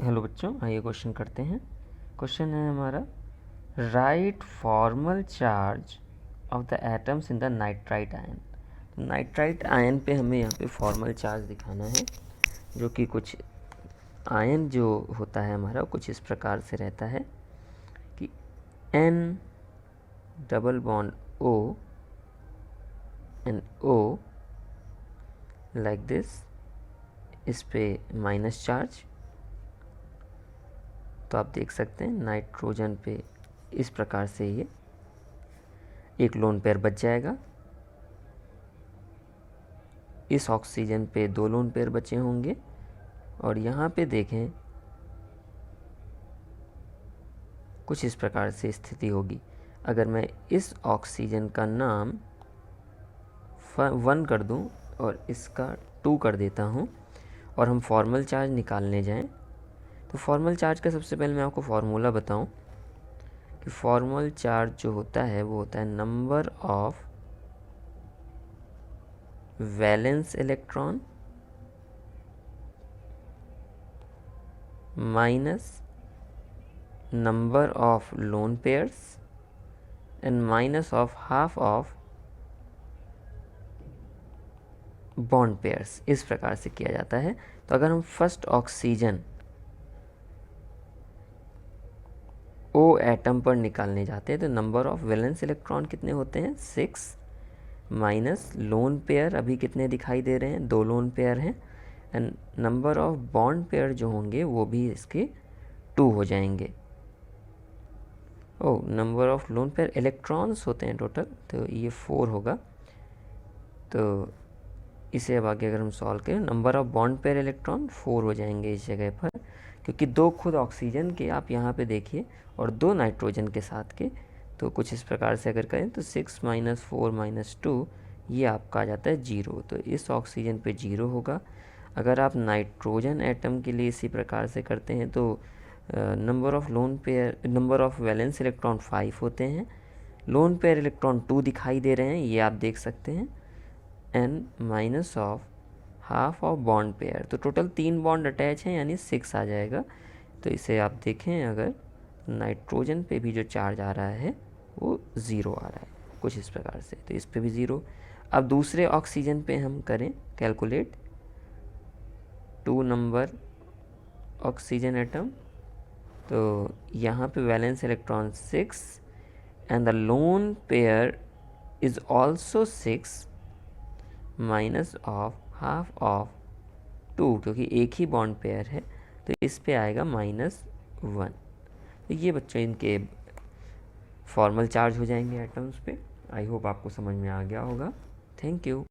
Hello बच्चों, आइए question करते हैं। क्वेश्चन है हमारा, right formal charge of the atoms in the nitrite ion. Nitrite ion पे हमें यहाँ पे फॉर्मल चार्ज दिखाना है, जो कि कुछ आयन जो होता है हमारा कुछ इस प्रकार से रहता है कि N double bond O and O like this, इस पे माइनस चार्ज। तो आप देख सकते हैं नाइट्रोजन पे इस प्रकार से ये एक लोन पेयर बच जाएगा, इस ऑक्सीजन पे 2 लोन पेयर बचे होंगे, और यहाँ पे देखें कुछ इस प्रकार से स्थिति होगी। अगर मैं इस ऑक्सीजन का नाम 1 कर दूं और इसका 2 कर देता हूं और हम फॉर्मल चार्ज निकालने जाएं, तो फॉर्मल चार्ज का सबसे पहले मैं आपको फार्मूला बताऊं कि फॉर्मल चार्ज जो होता है वो होता है number of valence electron minus number of lone pairs and minus of half of bond pairs. इस प्रकार से किया जाता है। तो अगर हम फर्स्ट ऑक्सीजन O एटम पर निकालने जाते हैं तो नंबर ऑफ वैलेंस इलेक्ट्रॉन कितने होते हैं 6, माइनस लोन पेयर अभी कितने दिखाई दे रहे हैं 2 लोन पेयर हैं, and number of bond pair जो होंगे वो भी इसके 2 हो जाएंगे। ओ number of lone pair electrons होते हैं टोटल, तो ये 4 होगा। तो इसे अब आगे अगर हम सॉल्व करें, number of bond pair electron 4 हो जाएंगे इस जगह पर, क्योंकि 2 खुद ऑक्सीजन के आप यहाँ पे देखिए और 2 नाइट्रोजन के साथ के। तो कुछ इस प्रकार से अगर करें तो 6 - 4 - 2 ये आपका आ जाता है 0। तो इस ऑक्सीजन पे 0 होगा। अगर आप नाइट्रोजन एटम के लिए इसी प्रकार से करते हैं तो number of lone pair number of valence electron 5 होते हैं, लोन पेयर इलेक्ट्रॉन 2 दिखाई दे रहे हैं, ये आप देख सकते हैं, and minus of half of bond pair. तो टोटल 3 बॉन्ड अटैच हैं यानी 6 आ जाएगा। तो इसे आप देखें, अगर नाइट्रोजन पे भी जो चार्ज आ रहा है वो 0 आ रहा है कुछ इस प्रकार से, तो इस पे भी 0। अब दूसरे ऑक्सीजन पे हम करें कैलकुलेट 2 नंबर ऑक्सीजन एटम, तो यहाँ पे valence electron 6 and the lone pair is also 6 minus of half of 2, क्योंकि एक ही बॉन्ड पेयर है तो इस पे आएगा -1। तो ये बच्चों इनके फॉर्मल चार्ज हो जाएंगे एटम्स पे। आई होप आपको समझ में आ गया होगा। Thank you.